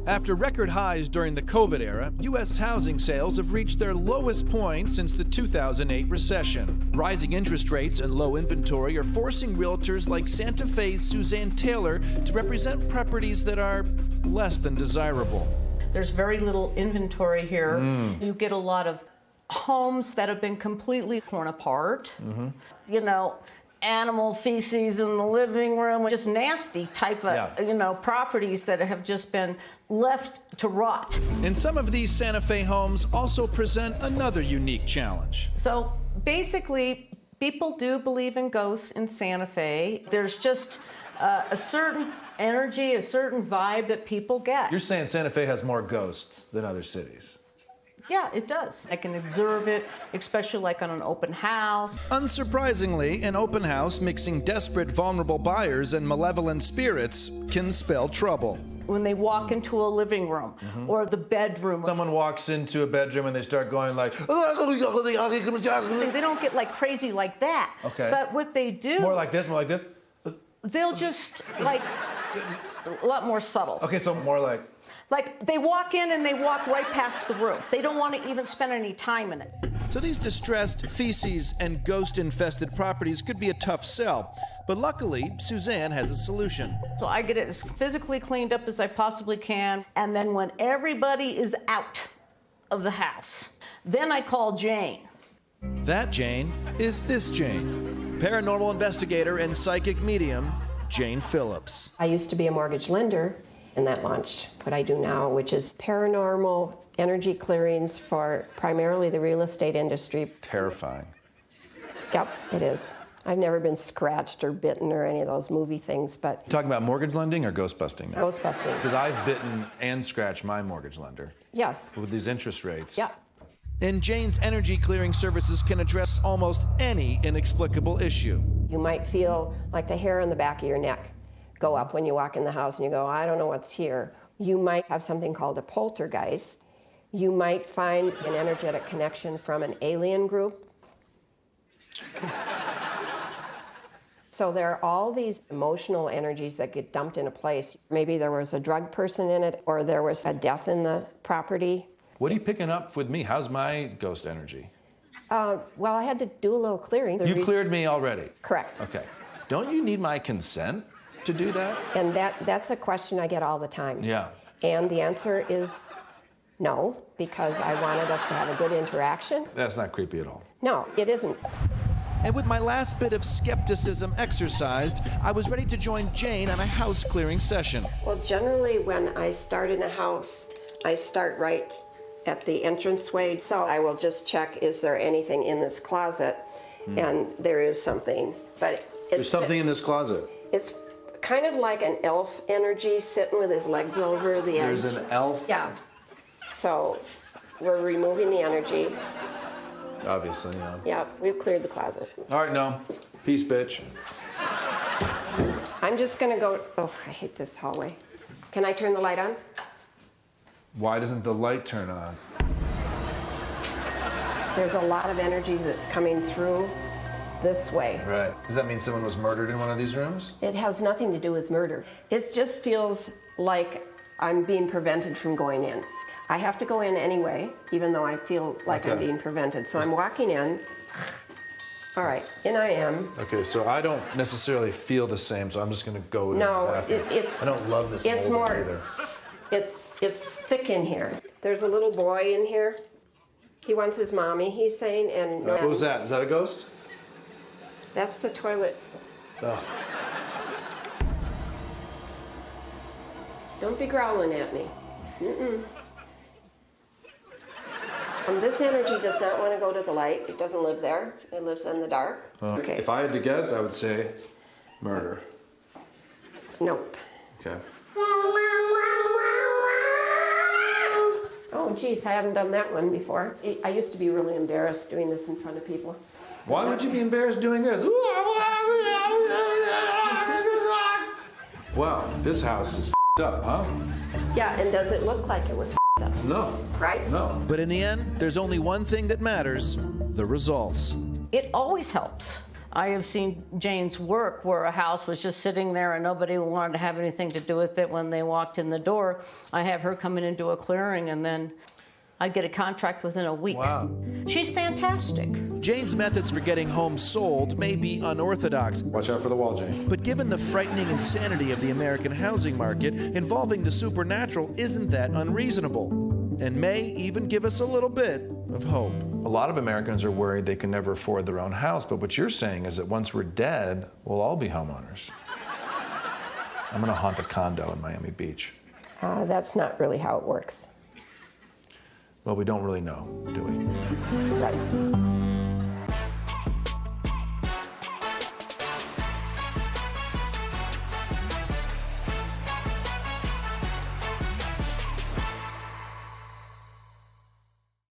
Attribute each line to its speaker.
Speaker 1: After record highs during the COVID era, U.S. housing sales have reached their lowest point since the 2008 recession. Rising interest rates and low inventory are forcing realtors like Santa Fe's Suzanne Taylor to represent properties that are less than desirable.
Speaker 2: There's very little inventory here. You get a lot of homes that have been completely torn apart. You know, animal feces in the living room, just nasty type of, properties that have just been left to rot.
Speaker 1: And some of these Santa Fe homes also present another unique challenge.
Speaker 2: So basically, people do believe in ghosts in Santa Fe. There's just a certain energy, a certain vibe that people get.
Speaker 3: You're saying Santa Fe has more ghosts than other cities?
Speaker 2: Yeah, it does. I can observe it, especially like on an open house.
Speaker 1: Unsurprisingly, an open house mixing desperate, vulnerable buyers and malevolent spirits can spell trouble.
Speaker 2: When they walk into a living room or the bedroom.
Speaker 3: Someone walks into a bedroom and they start going like...
Speaker 2: They don't get like crazy like that.
Speaker 3: Okay.
Speaker 2: But what they do...
Speaker 3: More like this, more like this?
Speaker 2: They'll just like... a lot more subtle.
Speaker 3: Okay, so more like...
Speaker 2: Like, they walk in and they walk right past the room. They don't want to even spend any time in it.
Speaker 1: So these distressed feces and ghost-infested properties could be a tough sell. But luckily, Suzanne has a solution.
Speaker 2: So I get it as physically cleaned up as I possibly can. And then when everybody is out of the house, then I call Jane.
Speaker 1: That Jane is this Jane. Paranormal investigator and psychic medium, Jane Phillips.
Speaker 4: I used to be a mortgage lender, and that launched what I do now, which is paranormal energy clearings for primarily the real estate industry.
Speaker 3: Terrifying.
Speaker 4: Yep, it is. I've never been scratched or bitten or any of those movie things, but...
Speaker 3: Talking about mortgage lending or ghost busting now?
Speaker 4: Ghost busting.
Speaker 3: Because I've bitten and scratched my mortgage lender.
Speaker 4: Yes.
Speaker 3: With these interest rates.
Speaker 4: Yep.
Speaker 1: And Jane's energy clearing services can address almost any inexplicable issue.
Speaker 4: You might feel like the hair on the back of your neck go up when you walk in the house and you go, I don't know what's here. You might have something called a poltergeist. You might find an energetic connection from an alien group. So there are all these emotional energies that get dumped in a place. Maybe there was a drug person in it, or there was a death in the property.
Speaker 3: What are you picking up with me? How's my ghost energy?
Speaker 4: Well, I had to do a little clearing.
Speaker 3: You've cleared me already?
Speaker 4: Correct.
Speaker 3: Okay. Don't you need my consent to do that?
Speaker 4: And that's a question I get all the time.
Speaker 3: Yeah.
Speaker 4: And the answer is no, because I wanted us to have a good interaction.
Speaker 3: That's not creepy at all.
Speaker 4: No, it isn't.
Speaker 1: And with my last bit of skepticism exercised, I was ready to join Jane on a house clearing session.
Speaker 4: Well, generally when I start in a house, I start right at the entranceway. So I will just check, is there anything in this closet? And there is something. But
Speaker 3: There's something in this closet.
Speaker 4: It's kind of like an elf energy sitting with his legs over the edge.
Speaker 3: There's an elf?
Speaker 4: Yeah. So we're removing the energy.
Speaker 3: Obviously, yeah.
Speaker 4: Yeah, we've cleared the closet.
Speaker 3: All right, no. Peace, bitch.
Speaker 4: I'm just gonna go, oh, I hate this hallway. Can I turn the light on?
Speaker 3: Why doesn't the light turn on?
Speaker 4: There's a lot of energy that's coming through this way.
Speaker 3: Right. Does that mean someone was murdered in one of these rooms?
Speaker 4: It has nothing to do with murder. It just feels like I'm being prevented from going in. I have to go in anyway, even though I feel like I'm being prevented. So I'm walking in. All right, in I am.
Speaker 3: Okay, so I don't necessarily feel the same, so I'm just gonna go to the bathroom.
Speaker 4: It's...
Speaker 3: I don't love this
Speaker 4: It's
Speaker 3: mold
Speaker 4: more...
Speaker 3: either.
Speaker 4: It's thick in here. There's a little boy in here. He wants his mommy, he's saying, and...
Speaker 3: What was that? Is that a ghost?
Speaker 4: That's the toilet.
Speaker 3: Oh.
Speaker 4: Don't be growling at me. Mm-mm. This energy does not want to go to the light. It doesn't live there. It lives in the dark. Okay.
Speaker 3: If I had to guess, I would say murder.
Speaker 4: Nope.
Speaker 3: Okay.
Speaker 4: Oh, geez, I haven't done that one before. I used to be really embarrassed doing this in front of people.
Speaker 3: Why would you be embarrassed doing this? Wow, this house is f***ed up, huh?
Speaker 4: Yeah, and does it look like it was f***ed up?
Speaker 3: No.
Speaker 4: Right?
Speaker 3: No.
Speaker 1: But in the end, there's only one thing that matters: the results.
Speaker 2: It always helps. I have seen Jane's work where a house was just sitting there and nobody wanted to have anything to do with it when they walked in the door. I have her come in and do a clearing, and then I'd get a contract within a week.
Speaker 1: Wow.
Speaker 2: She's fantastic.
Speaker 1: Jane's methods for getting homes sold may be unorthodox,
Speaker 3: Watch out for the wall, Jane.
Speaker 1: but given the frightening insanity of the American housing market, involving the supernatural isn't that unreasonable, and may even give us a little bit of hope.
Speaker 3: A lot of Americans are worried they can never afford their own house, but what you're saying is that once we're dead, we'll all be homeowners. I'm gonna haunt a condo in Miami Beach.
Speaker 4: That's not really how it works.
Speaker 3: Well, we don't really know, do we?
Speaker 4: Right.